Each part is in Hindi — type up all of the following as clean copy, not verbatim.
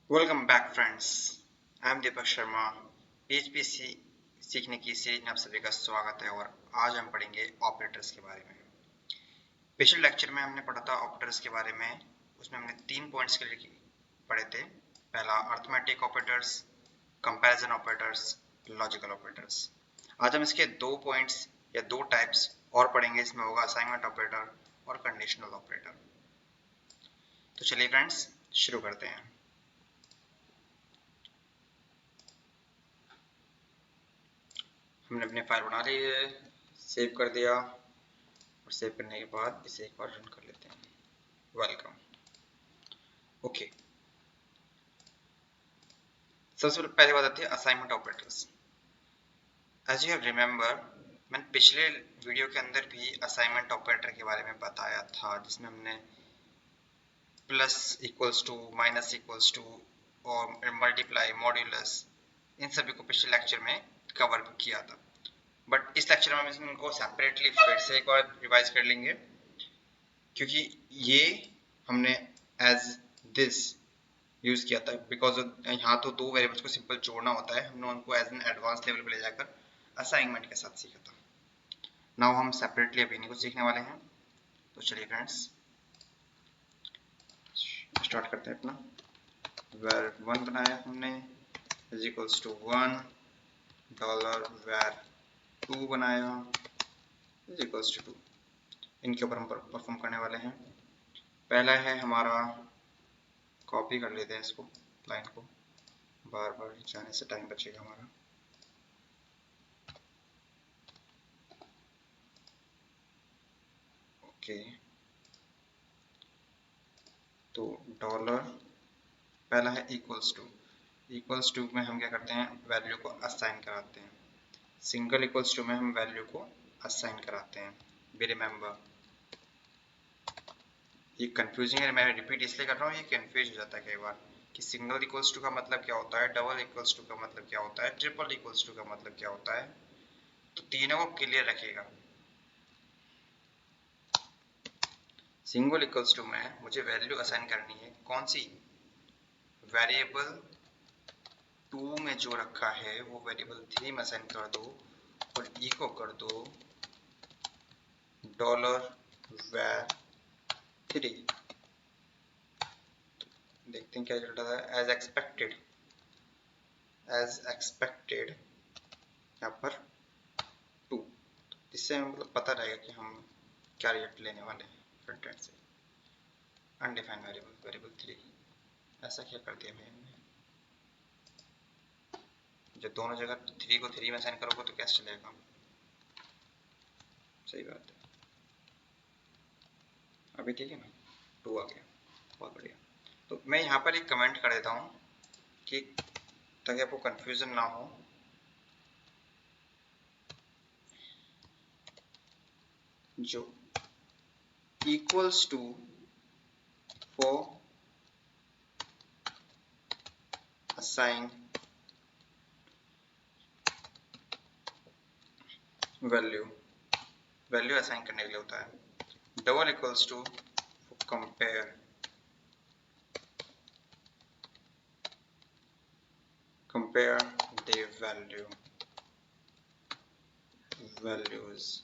Welcome back friends. I am Deepak Sharma. PHP सीखने की सीरीज में आप सभी का स्वागत है और आज हम पढ़ेंगे ऑपरेटर्स के बारे में। पिछले लेक्चर में हमने पढ़ा था ऑपरेटर्स के बारे में। उसमें हमने 3 पॉइंट्स के लिए पढ़े थे। पहला arithmetic operators, comparison operators, logical operators. आज हम इसके 2 पॉइंट्स या 2 टाइप्स और पढ़ेंगे। इसमें होगा असाइनमेंट ऑपरेटर और कंडीशनल ऑपरेटर। तो चलिए फ्रेंड्स शुरू करते हैं। हमने अपनी फाइल बना ली है, सेव कर दिया और सेव करने के बाद इसे एक बार रन कर लेते हैं। वेलकम। ओके, सबसे पहले बात आती है assignment operators. As you have remember, मैंने पिछले वीडियो के अंदर भी असाइनमेंट ऑपरेटर के बारे में बताया था, जिसमें हमने plus equals to, minus equals to और मल्टीप्लाई, मॉड्यूलस, इन सभी को पिछले लेक्चर में कवर किया था। बट इस लेक्चर में हम इनको सेपरेटली फिर से एक बार रिवाइज कर लेंगे, क्योंकि ये हमने एज दिस यूज किया था। बिकॉज यहाँ तो 2 वेरिएबल्स को सिंपल जोड़ना होता है, हमने उनको एज एन एडवांस लेवल पे ले जाकर असाइनमेंट के साथ सीखा था। नाउ हम सेपरेटली अभी इन्हीं को सीखने वाले हैं। तो चलिए फ्रेंड्स स्टार्ट करते हैं अपना। var1 बनाया हमने इज इक्वल्स टू 1, $var2 बनाया इज इक्वल्स टू 2। इनके ऊपर हम परफॉर्म करने वाले हैं। पहला है हमारा, कॉपी कर लेते हैं इसको, लाइन को, बार बार जाने से टाइम बचेगा हमारा। ओके, तो डॉलर पहला है इक्वल्स टू में हम क्या करते हैं, वैल्यू को असाइन कराते हैं। सिंगल इक्वल्स टू में हम वैल्यू को असाइन कराते हैं। बी रिमेंबर, ये कंफ्यूजिंग है, मैं रिपीट इसलिए कर रहा हूँ, ये कंफ्यूज हो जाता है कई बार कि सिंगल इक्वल्स टू का मतलब क्या होता है, डबल इक्वल्स टू का मतलब क्या होता है, ट्रिपल इक्वल्स टू का मतलब क्या होता है। तो तीनों को क्लियर रखिएगा। सिंगल इक्वल्स टू में मुझे वैल्यू असाइन करनी है, कौन सी, वेरिएबल 2 में जो रखा है वो वेरिएबल 3 में असाइन कर दो और इको कर दो $var3। देखते हैं क्या चल रहा है। एज एक्सपेक्टेड यहाँ पर 2। इससे मतलब पता रहेगा कि हम क्या रिजल्ट लेने वाले हैं फ्रंट एंड से। अनडिफाइंड वेरिएबल 3, ऐसा क्या कर दिया मैंने, जब दोनों जगह 3 को 3 में असाइन करोगे तो कैसे चलेगा। सही बात है, अभी ठीक है ना, 2 आ गया, बहुत बढ़िया। तो मैं यहाँ पर एक कमेंट कर देता हूँ कि ताकि आपको कंफ्यूजन ना हो। जो equals to for assign value assign करने के लिए होता है। Double equals to compare the values।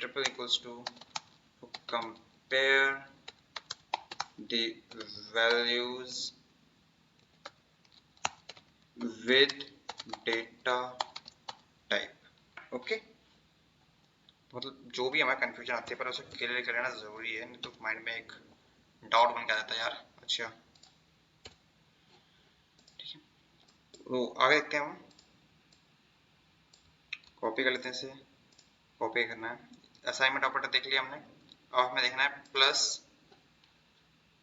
triple equals to compare the values with data type। Okay, मतलब जो भी हमारा कंफ्यूजन आती है पर उसे क्लियर कर लेना जरूरी है, नहीं तो माइंड में एक डाउट बन के आ जाता है यार। अच्छा ठीक है, तो आगे देखते हैं हम। कॉपी कर लेते हैं इसे, कॉपी करना है। असाइनमेंट ऑपरेटर देख लिया हमने, अब हमें देखना है प्लस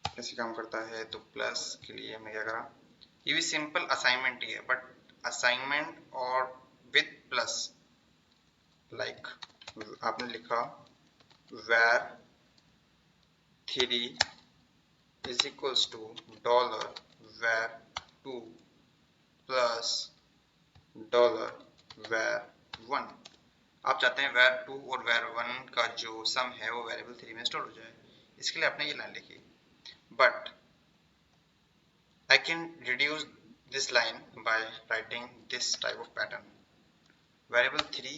कैसे काम करता है। तो प्लस के लिए हमने क्या करा, ये भी सिंपल असाइनमेंट ही है, बट असाइनमेंट और विद प्लस। लाइक आपने लिखा var3 is equals to $var2 plus $var1। आप चाहते हैं var2 और var1 का जो सम है वो वेरिएबल 3 में स्टोर हो जाए। इसके लिए आपने ये लाइन लिखी, but I can reduce this line by writing this type of pattern. Variable 3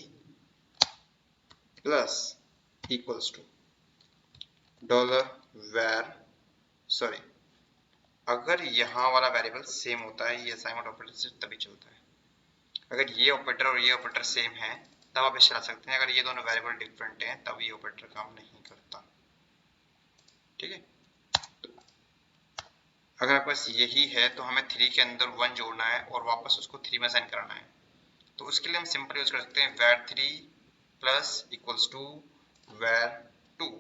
plus equals to dollar var, sorry, अगर यहाँ वाला वेरिएबल सेम होता है, ये असाइनमेंट ऑपरेटर से तभी चलता है। अगर ये ऑपरेटर और ये ऑपरेटर सेम है तब आप इसे चला सकते हैं, अगर ये दोनों वेरिएबल डिफरेंट हैं तब ये ऑपरेटर काम नहीं करता। ठीक है, अगर आपके पास यही है तो हमें 3 के अंदर 1 जोड़ना है और वापस उसको 3 में असाइन कराना है। तो उसके लिए हम सिंपल यूज कर सकते हैं var 3 plus equals to var 2।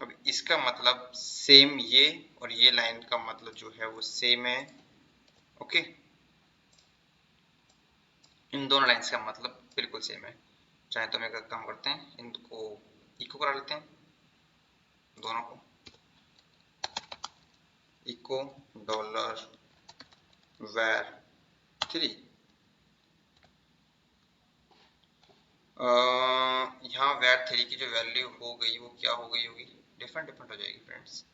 अब इसका मतलब सेम, ये और ये लाइन का मतलब जो है वो सेम है। ओके, इन दोनों लाइंस का मतलब बिल्कुल सेम है। चाहे तो हम एक काम करते हैं, इनको इको करा लेते हैं, दोनों को इको डॉलर var 3। यहाँ var 3 की जो वैल्यू हो गई वो क्या हो गई होगी, डिफरेंट हो जाएगी फ्रेंड्स।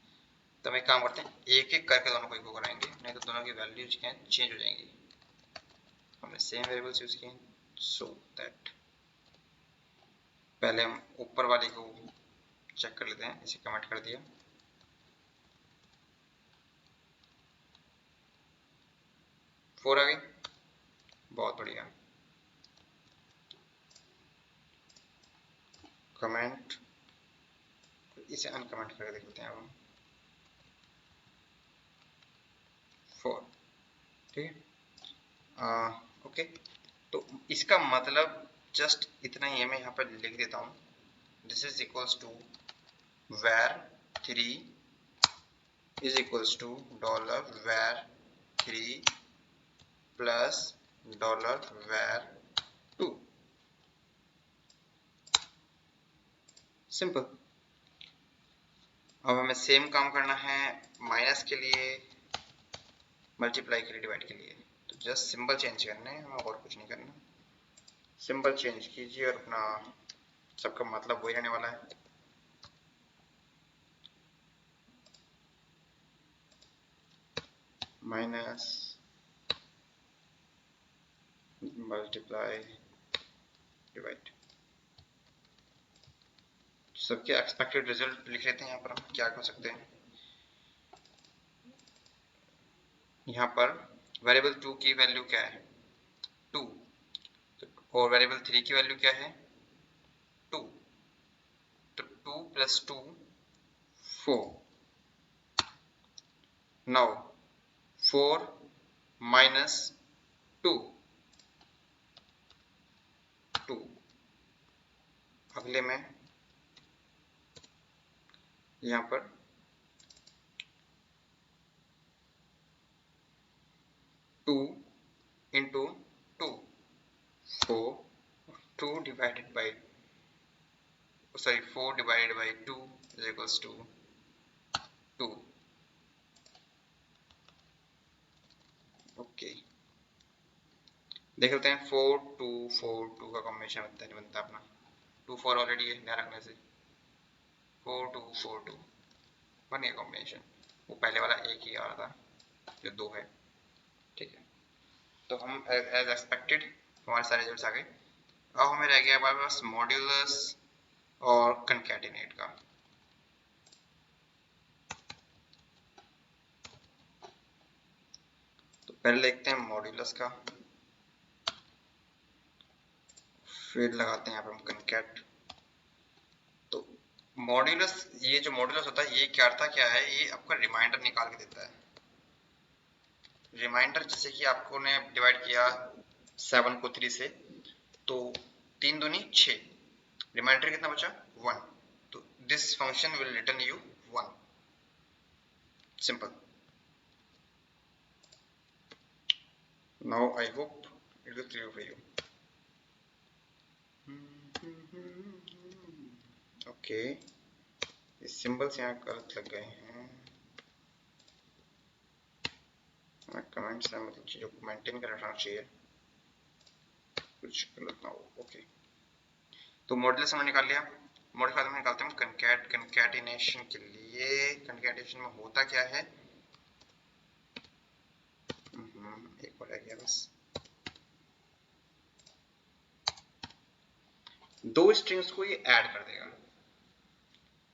तो हम एक काम करते हैं, एक एक करके दोनों को इको कराएंगे, नहीं तो दोनों की वैल्यूज क्या चेंज हो जाएंगी। हमने सेम वेरिएबल्स यूज किए, सो दैट पहले हम ऊपर वाले को चेक कर लेते हैं। इसे कमेंट कर दिया, फोर आ गई, बहुत बढ़िया। कमेंट, इसे अनकमेंट करके देख लेते हैं अब हम, 4। ठीक है, ओके। तो इसका मतलब जस्ट इतना ही है, मैं यहाँ पर लिख देता हूँ, this is equals to var 3 is equals to dollar var 3 plus dollar var 2। Simple. अब हमें सेम काम करना है माइनस के लिए, मल्टीप्लाई के लिए, डिवाइड के लिए। तो जस्ट सिंबल चेंज करने हैं, हमें और कुछ नहीं करना। सिंबल चेंज कीजिए और अपना सबका मतलब वही रहने वाला है। माइनस मल्टीप्लाई डिवाइड, सबके एक्सपेक्टेड रिजल्ट लिख लेते हैं। यहाँ पर हम क्या कर सकते हैं, यहाँ पर वेरिएबल 2 की वैल्यू क्या है, 2, और वेरिएबल 3 की वैल्यू क्या है, 2। तो 2 प्लस 2 4। Now 4 minus 2 2। अगले में यहाँ पर 2 into 2, 4, 2 divided by, sorry 4 divided by 2 is equals to 2। Okay, देख लेते हैं 4 2 4 2 का कॉम्बिनेशन बनता है नहीं बनता अपना। 2 4 ऑलरेडी है, ध्यान रखने से 4 2 4 2 बन गया कॉम्बिनेशन। वो पहले वाला एक ही आ रहा था जो 2 है। ठीक है, तो हम एज एक्सपेक्टेड हमारे सारे रिजल्ट्स आ गए। अब हमें रह गया हमारे पास मॉड्यूलस और कंकैटिनेट का। तो पहले देखते हैं मॉड्यूलस का, फिर लगाते हैं यहाँ पर हम कंकैट। तो मॉड्यूलस, ये जो मॉड्यूलस होता है ये क्या अर्थ क्या है, ये आपका रिमाइंडर निकाल के देता है। रिमाइंडर जैसे कि आपको ने डिवाइड किया 7 को 3 से, तो 3 दूनी 6, रिमाइंडर कितना बचा 1। तो this function will return you 1। Simple. Now I hope it will clear for you. Okay, ये सिंबल्स यहाँ गलत लग गए हैं, कमेंट्स में मतलब चीजों को मेंटेन कर रखना चाहिए, कुछ गलत ना हो। ओके, तो मॉड्यूलस हमने निकाल लिया। मॉडिफायर में निकालते हैं कंकैट। कंकैटिनेशन के लिए कंकैटिनेशन में होता क्या है, एक और रह गया बस, दो स्ट्रिंग्स को ये ऐड कर देगा,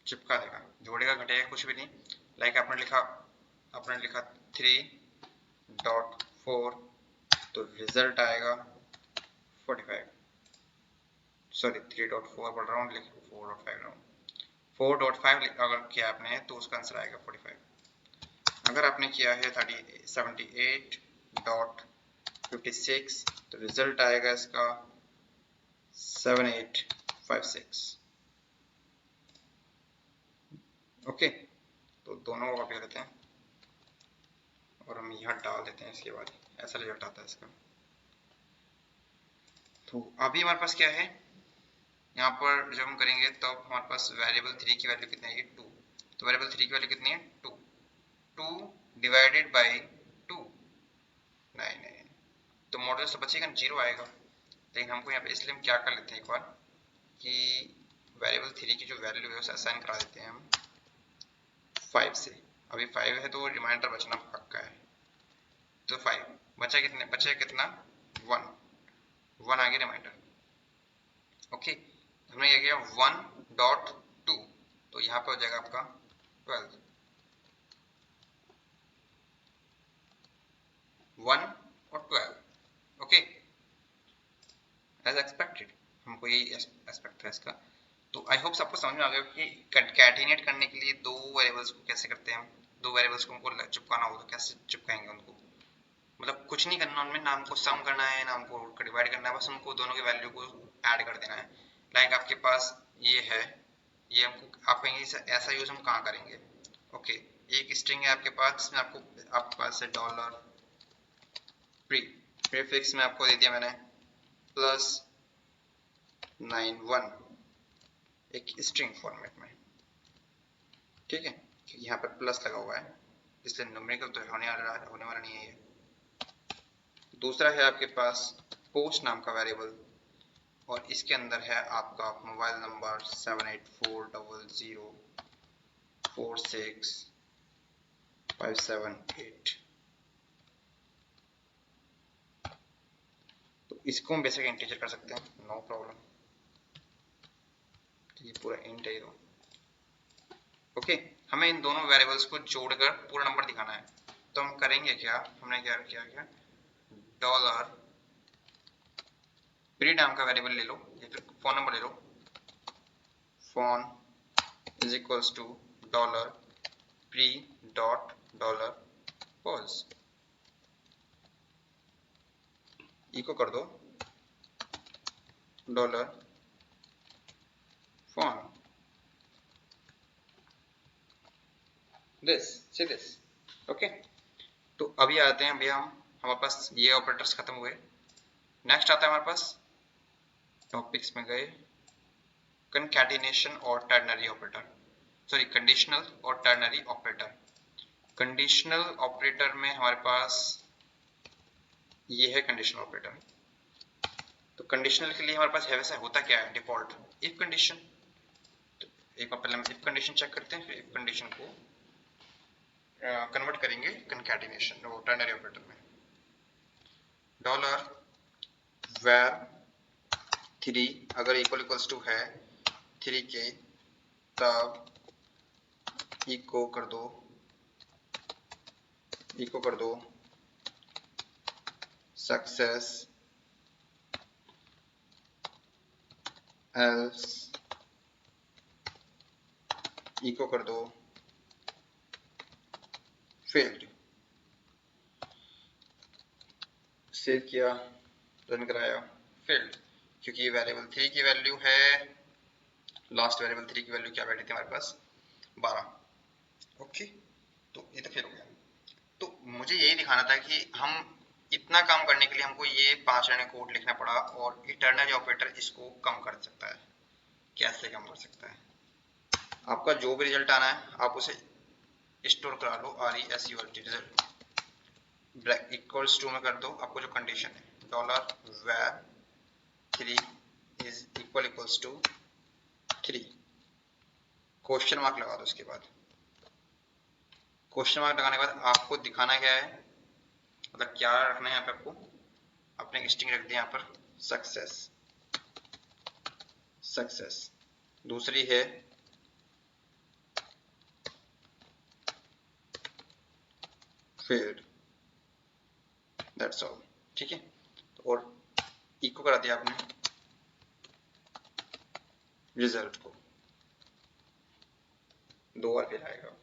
चिपका देगा, जोड़ेगा घटेगा कुछ भी नहीं। लाइक आपने लिखा 3.4 तो रिजल्ट आएगा 45, सॉरी 3.4 पढ़ रहा हूँ, 4.5 अगर किया आपने तो उसका आंसर आएगा 45। अगर आपने किया है 78.56 तो रिजल्ट आएगा इसका 7856। ओके, तो दोनों को कॉपी करते हैं और हम यहाँ डाल देते हैं, इसके बाद ऐसा रिजल्ट आता है इसका। तो अभी हमारे पास क्या है, यहाँ पर जब हम करेंगे तो हमारे पास वेरिएबल 3 की वैल्यू कितनी आएगी 2, तो वेरिएबल 3 की वैल्यू कितनी है 2, 2 डिवाइडेड बाई 2, नहीं तो मॉडल तो बचेगा 0 आएगा। लेकिन हमको यहाँ पे इसलिए हम क्या कर लेते हैं एक बार कि वेरिएबल 3 की जो वैल्यू है उसे असाइन करा देते हैं हम 5 से। अभी 5 है तो रिमाइंडर बचना पक्का है, तो 5 बचा कितना 1 आ गया रिमाइंडर। ओके, हमने ये किया 1.2 तो यहाँ पे हो जाएगा आपका 12, 1 और 12। ओके, एज एक्सपेक्टेड हमको यही एस्पेक्ट है इसका। तो आई होप सबको समझ में आ गया कि कंकैटिनेट करने के लिए दो वेरिएबल्स को कैसे करते हैं हम। दो वेरिएबल्स को हमको चिपकाना हो तो कैसे चिपकाएंगे उनको, मतलब कुछ नहीं करना उनमें, ना हमको सम करना है ना हमको डिवाइड करना है, बस उनको दोनों की वैल्यू को ऐड कर देना है। लाइक आपके पास ये है, ये हमको आप कहेंगे ऐसा यूज हम कहाँ करेंगे। ओके, एक स्ट्रिंग है आपके पास जिसमें आपके पास है डॉलर प्रीफिक्स में आपको दे दिया मैंने +91 एक स्ट्रिंग फॉर्मेट में, ठीक है, क्योंकि यहाँ पर प्लस लगा हुआ है इसलिए न्यूमेरिकल तो होने वाला नहीं है ये। दूसरा है आपके पास पोस्ट नाम का वेरिएबल और इसके अंदर है आपका मोबाइल नंबर 7840046578। तो इसको हम बेसिक इंटीजर कर सकते हैं, नो प्रॉब्लम, ये पूरा इंट है। ओके, हमें इन दोनों वेरिएबल्स को जोड़कर पूरा नंबर दिखाना है, तो हम करेंगे क्या, हमने क्या किया डॉलर प्री नाम का वेरिएबल ले लो या फिर फोन नंबर ले लो, phone is equals to dollar pre dot dollar pause, echo कर दो dollar phone this see this. Okay, तो अभी आते हैं, अभी हमारे पास ये ऑपरेटर्स खत्म हुए। नेक्स्ट आता है हमारे पास, टॉपिक्स में गए, कंकैटिनेशन और टर्नरी ऑपरेटर, सॉरी कंडीशनल और टर्नरी ऑपरेटर। कंडीशनल ऑपरेटर में हमारे पास ये है कंडीशनल ऑपरेटर। तो कंडीशनल के लिए हमारे पास है वैसा होता क्या है डिफॉल्ट इफ कंडीशन। तो एक बार पहले हम इफ कंडीशन चेक करते हैं, फिर इफ कंडीशन को कन्वर्ट करेंगे कंकैटिनेशन और टर्नरी ऑपरेटर में। डॉलर वेर 3 अगर इक्वल्स टू है 3 के, तब इको कर दो सक्सेस एल्स, इको कर दो फेल्ड। सेव किया, रन कराया, फेल्ड, क्योंकि वेरिएबल 3 की वैल्यू है, लास्ट वेरिएबल 3 की वैल्यू क्या बैठी थी हमारे पास 12। ओके, तो ये तो फेल हो गया। तो मुझे यही दिखाना था कि हम इतना काम करने के लिए हमको ये 5 लाइन कोड लिखना पड़ा और इटर्नरी ऑपरेटर इसको कम कर सकता है। कैसे कम कर सकता है, आपका जो भी रिजल्ट आना है आप उसे स्टोर करा लो, RESULT result bracket equals to में कर दो आपको जो कंडीशन है, dollar var 3 is equals to 3, question mark लगा दो। उसके बाद क्वेश्चन मार्क लगाने के बाद आपको दिखाना क्या है, मतलब क्या रखना है यहाँ पे, आपको अपने स्ट्रिंग रख दिया यहाँ पर सक्सेस, सक्सेस। दूसरी है फेल्ड, दैट्स ऑल। ठीक है, और इको करा दिया आपने रिजल्ट को, 2 बार फिर आएगा।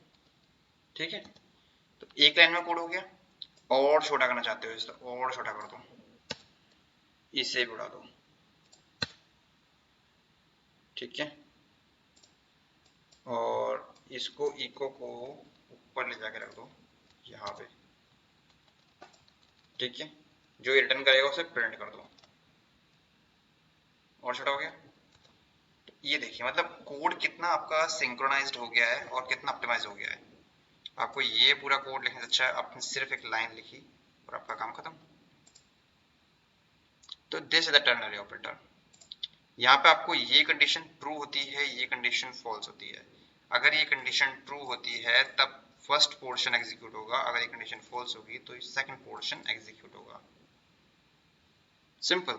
ठीक है, तो एक लाइन में कोड हो गया। और छोटा करना चाहते हो इसको, और छोटा कर दो, इसे भी उड़ा दो। ठीक है, और इसको इको को ऊपर ले जाके रख दो यहाँ पे। ठीक है, जो रिटर्न करेगा उसे प्रिंट कर दो। और छोटा हो गया। तो ये देखिए, मतलब कोड कितना आपका सिंक्रोनाइज्ड हो गया है और कितना ऑप्टिमाइज हो गया है। आपको ये पूरा कोड लिखने से अच्छा है आपने सिर्फ एक लाइन लिखी और आपका काम खत्म। तो this is the ternary operator. यहाँ पे आपको ये कंडीशन ट्रू होती है, ये कंडीशन फॉल्स होती है। अगर ये कंडीशन ट्रू होती है तब फर्स्ट पोर्शन एग्जीक्यूट होगा, अगर ये कंडीशन फॉल्स होगी तो सेकंड पोर्शन एग्जीक्यूट होगा। सिंपल,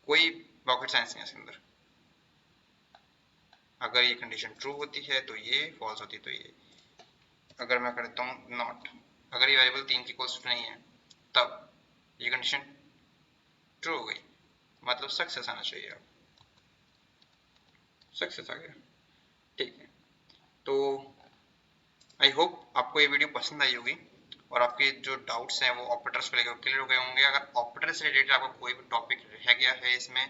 कोई रॉकेट साइंस नहीं है इसके अंदर। अगर ये कंडीशन ट्रू होती है तो ये, फॉल्स होती है तो ये। अगर मैं करता हूँ नॉट, अगर ये वेरिएबल 3 की इक्वल्स नहीं है तब ये कंडीशन ट्रू हो गई, मतलब सक्सेस आना चाहिए। अब सक्सेस आ गया। ठीक है, तो आई होप आपको ये वीडियो पसंद आई होगी और आपके जो डाउट्स हैं वो ऑपरेटर्स को लेकर क्लियर हो गए होंगे। अगर ऑपरेटर से रिलेटेड आपको कोई भी टॉपिक रह गया है इसमें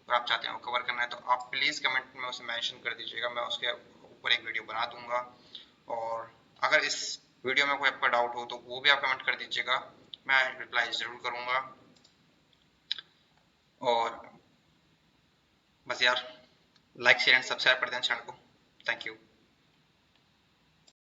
और आप चाहते हैं कवर करना है तो आप प्लीज़ कमेंट में उसे मेंशन कर दीजिएगा, मैं उसके ऊपर एक वीडियो बना दूंगा। और अगर इस वीडियो में कोई आपका डाउट हो तो वो भी आप कमेंट कर दीजिएगा, मैं रिप्लाई ज़रूर करूँगा। और बस यार, लाइक शेयर एंड सब्सक्राइब कर दें चैनल को। Thank you.